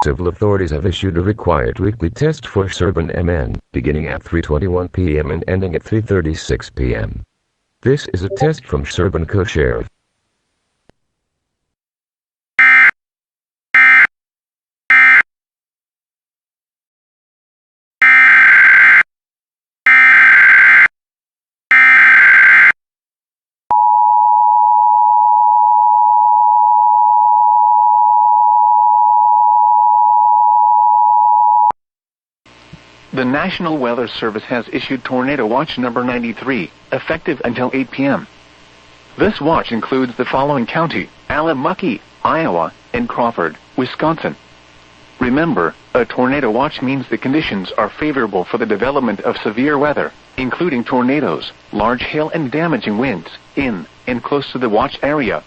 Civil authorities have issued a required weekly test for Serban MN, beginning at 3:21 p.m. and ending at 3:36 p.m. This is a test from Serban Co-Sheriff. The National Weather Service has issued Tornado Watch number 93, effective until 8 p.m. This watch includes the following county: Alamucky, Iowa, and Crawford, Wisconsin. Remember, a tornado watch means the conditions are favorable for the development of severe weather, including tornadoes, large hail and damaging winds, in and close to the watch area.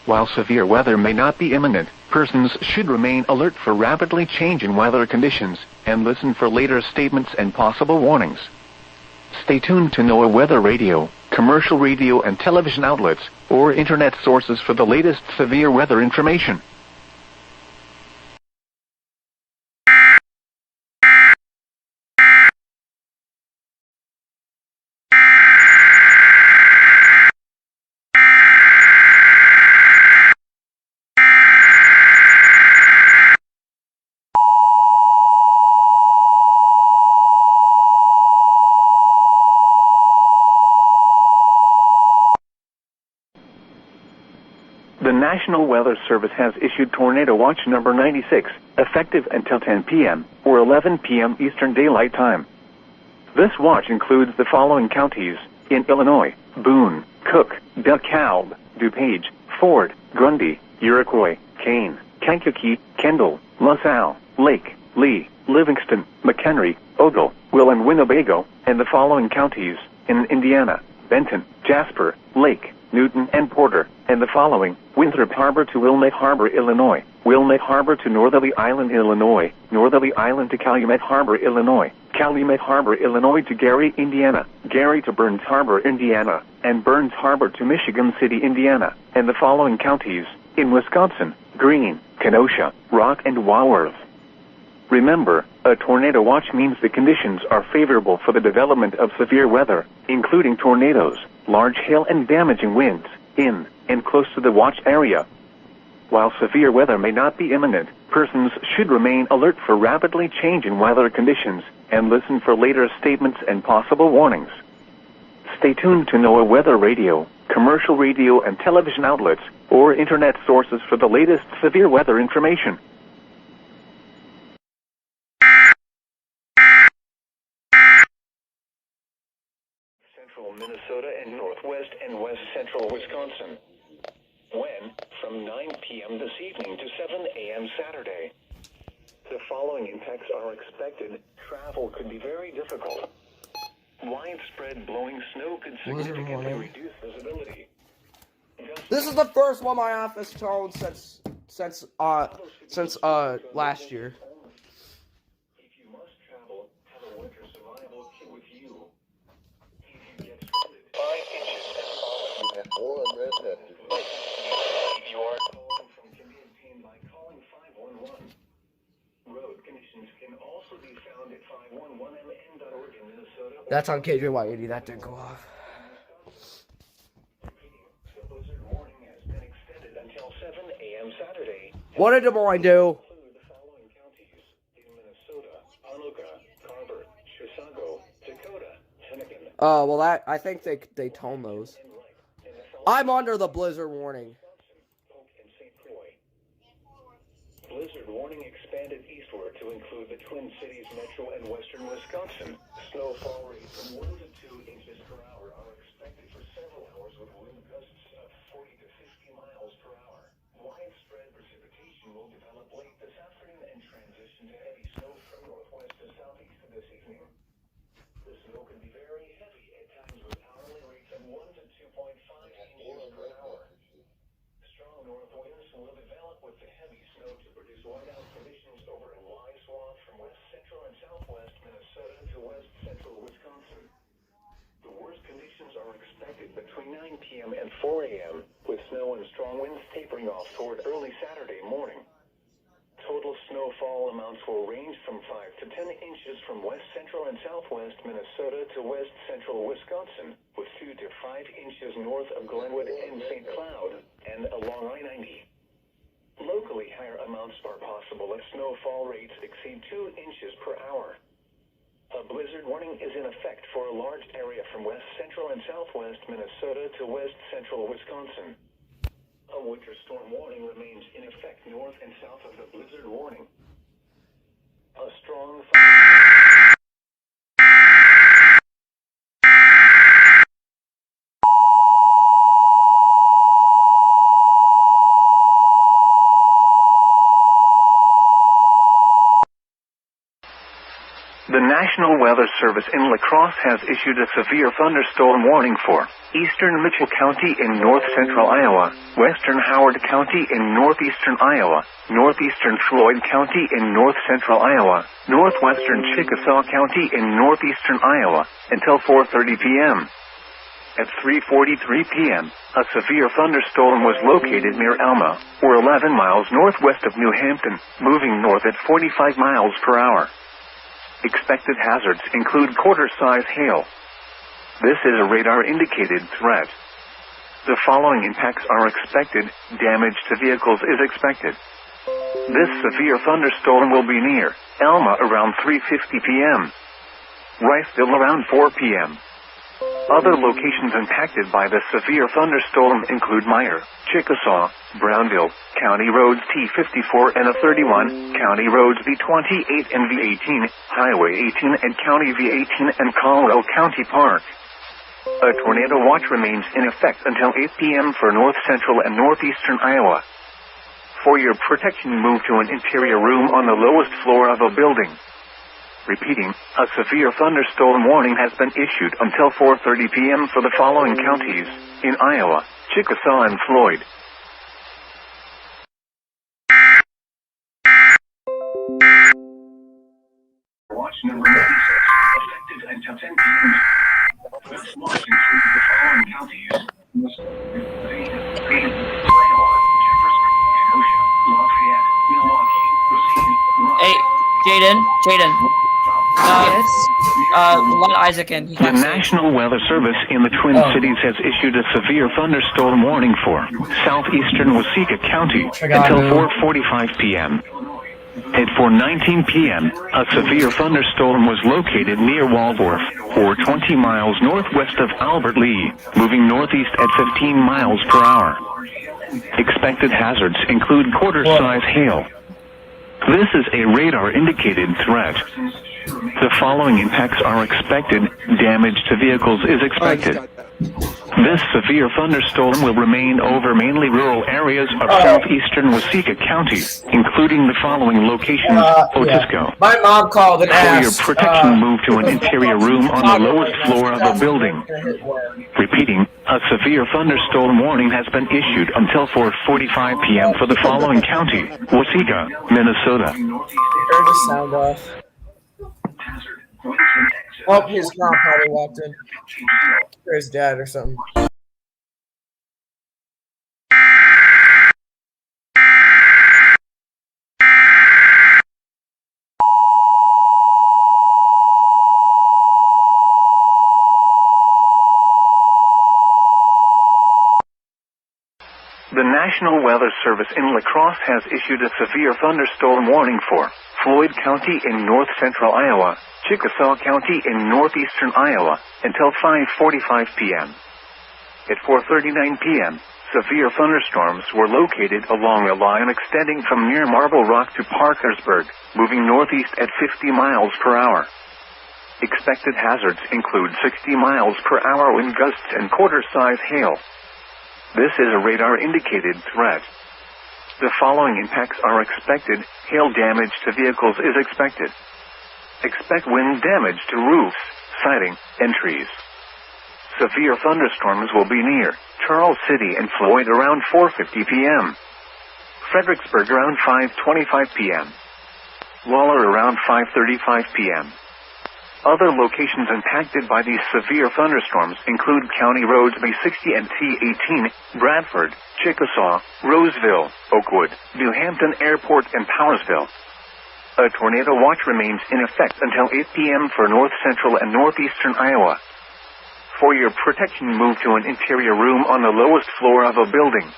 While severe weather may not be imminent, persons should remain alert for rapidly changing weather conditions and listen for later statements and possible warnings. Stay tuned to NOAA weather radio, commercial radio and television outlets, or internet sources for the latest severe weather information. The National Weather Service has issued Tornado Watch number 96, effective until 10 p.m. or 11 p.m. Eastern Daylight Time. This watch includes the following counties in Illinois: Boone, Cook, DeKalb, DuPage, Ford, Grundy, Iroquois, Kane, Kankakee, Kendall, LaSalle, Lake, Lee, Livingston, McHenry, Ogle, Will and Winnebago, and the following counties in Indiana: Benton, Jasper, Lake, Newton, and Porter, and the following: Winthrop Harbor to Wilmette Harbor, Illinois; Wilmette Harbor to Northerly Island, Illinois; Northerly Island to Calumet Harbor, Illinois; Calumet Harbor, Illinois to Gary, Indiana; Gary to Burns Harbor, Indiana; and Burns Harbor to Michigan City, Indiana; and the following counties in Wisconsin: Greene, Kenosha, Rock, and Walworth. Remember, a tornado watch means the conditions are favorable for the development of severe weather, including tornadoes, large hail and damaging winds, in and close to the watch area. While severe weather may not be imminent, persons should remain alert for rapidly changing weather conditions and listen for later statements and possible warnings. Stay tuned to NOAA weather radio, commercial radio and television outlets, or internet sources for the latest severe weather information. Central Minnesota and northwest and west central Wisconsin. When? From 9 p.m. this evening to 7 a.m. Saturday. The following impacts are expected. Travel could be very difficult. Widespread blowing snow could significantly reduce visibility. This is the first one my office told since last year. If you must travel, have a winter survival kit with you. If you get stranded, 5 inches has fallen. If you are calling from can be obtained by calling 511. Road conditions can also be found at 511mn.org in Minnesota. That's on KJY80. That didn't go off. The blizzard warning has been extended until 7 a.m. Saturday. What did Des Moines do? Include the following counties in Minnesota: Anoka, Carver, Chisago, Dakota, Hennigan. Oh, well, I think they toned those. I'm under the blizzard warning. Blizzard warning expanded eastward to include the Twin Cities metro and western Wisconsin. Snowfall rates from 1 to 2 inches per hour are expected for several hours with wind gusts of 40 to 50 miles per hour. Widespread precipitation will develop late this afternoon and transition to heavy snow from northwest to southeast this evening. The snow can be very heavy at times with hourly rates of 1 to 2.5 inches per hour. Strong north winds will develop with the heavy snow to produce whiteout conditions over a wide swath from west central and southwest Minnesota to west central Wisconsin. The worst conditions are expected between 9 p.m. and 4 a.m., with snow and strong winds tapering off toward early Saturday morning. Total total snowfall amounts will range from 5 to 10 inches from west central and southwest Minnesota to west central Wisconsin, with 2 to 5 inches north of Glenwood and St. Cloud, and along I-90. Locally, higher amounts are possible if snowfall rates exceed 2 inches per hour. A blizzard warning is in effect for a large area from west central and southwest Minnesota to west central Wisconsin. A winter storm warning remains in effect north and south of the blizzard warning. A strong thunderstorm. The National Weather Service in La Crosse has issued a severe thunderstorm warning for eastern Mitchell County in north-central Iowa, western Howard County in northeastern Iowa, northeastern Floyd County in north-central Iowa, northwestern Chickasaw County in northeastern Iowa, until 4:30 p.m. At 3:43 p.m., a severe thunderstorm was located near Alma, or 11 miles northwest of New Hampton, moving north at 45 miles per hour. Expected hazards include quarter-size hail. This is a radar-indicated threat. The following impacts are expected. Damage to vehicles is expected. This severe thunderstorm will be near Alma around 3:50 p.m. Riceville around 4 p.m. Other locations impacted by the severe thunderstorm include Meyer, Chickasaw, Brownville, County Roads T54 and A31, County Roads V28 and V18, Highway 18 and County V18 and Colorado County Park. A tornado watch remains in effect until 8 p.m. for north central and northeastern Iowa. For your protection, move to an interior room on the lowest floor of a building. Repeating, a severe thunderstorm warning has been issued until 4:30 p.m. for the following counties in Iowa, Chickasaw and Floyd. Watch number 96, effective until 10 p.m. This watch includes the following counties: Iowa, Jefferson, Kenosha, Lafayette, Milwaukee, Racine, Hey, Jaden. Yes. Let Isaac in. He The can't say. National Weather Service in the Twin Cities has issued a severe thunderstorm warning for southeastern Waseca County until 4:45 p.m. At 4:19 p.m., a severe thunderstorm was located near Waldorf, or 20 miles northwest of Albert Lee, moving northeast at 15 miles per hour. Expected hazards include quarter-size hail. This is a radar-indicated threat. The following impacts are expected. Damage to vehicles is expected. This severe thunderstorm will remain over mainly rural areas of southeastern Waseca County, including the following locations: Otisco. My mom called and For your asked. protection, move to an interior room on the lowest floor of a building. Repeating, a severe thunderstorm warning has been issued until 4:45 p.m. for the following county: Waseca, Minnesota. Turn the sound off. Oh, his mom probably walked in. Or his dad or something. The National Weather Service in La Crosse has issued a severe thunderstorm warning for Floyd County in north-central Iowa, Chickasaw County in northeastern Iowa, until 5:45 p.m. At 4:39 p.m., severe thunderstorms were located along a line extending from near Marble Rock to Parkersburg, moving northeast at 50 miles per hour. Expected hazards include 60 miles per hour wind gusts and quarter-size hail. This is a radar-indicated threat. The following impacts are expected. Hail damage to vehicles is expected. Expect wind damage to roofs, siding, and trees. Severe thunderstorms will be near Charles City and Floyd around 4:50 p.m. Fredericksburg around 5:25 p.m. Waller around 5:35 p.m. Other locations impacted by these severe thunderstorms include County Roads B60 and T18, Bradford, Chickasaw, Roseville, Oakwood, New Hampton Airport, and Powersville. A tornado watch remains in effect until 8 p.m. for north central and northeastern Iowa. For your protection, move to an interior room on the lowest floor of a building.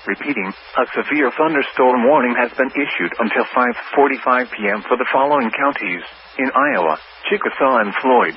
Repeating, a severe thunderstorm warning has been issued until 5:45 p.m. for the following counties in Iowa: Chickasaw and Floyd,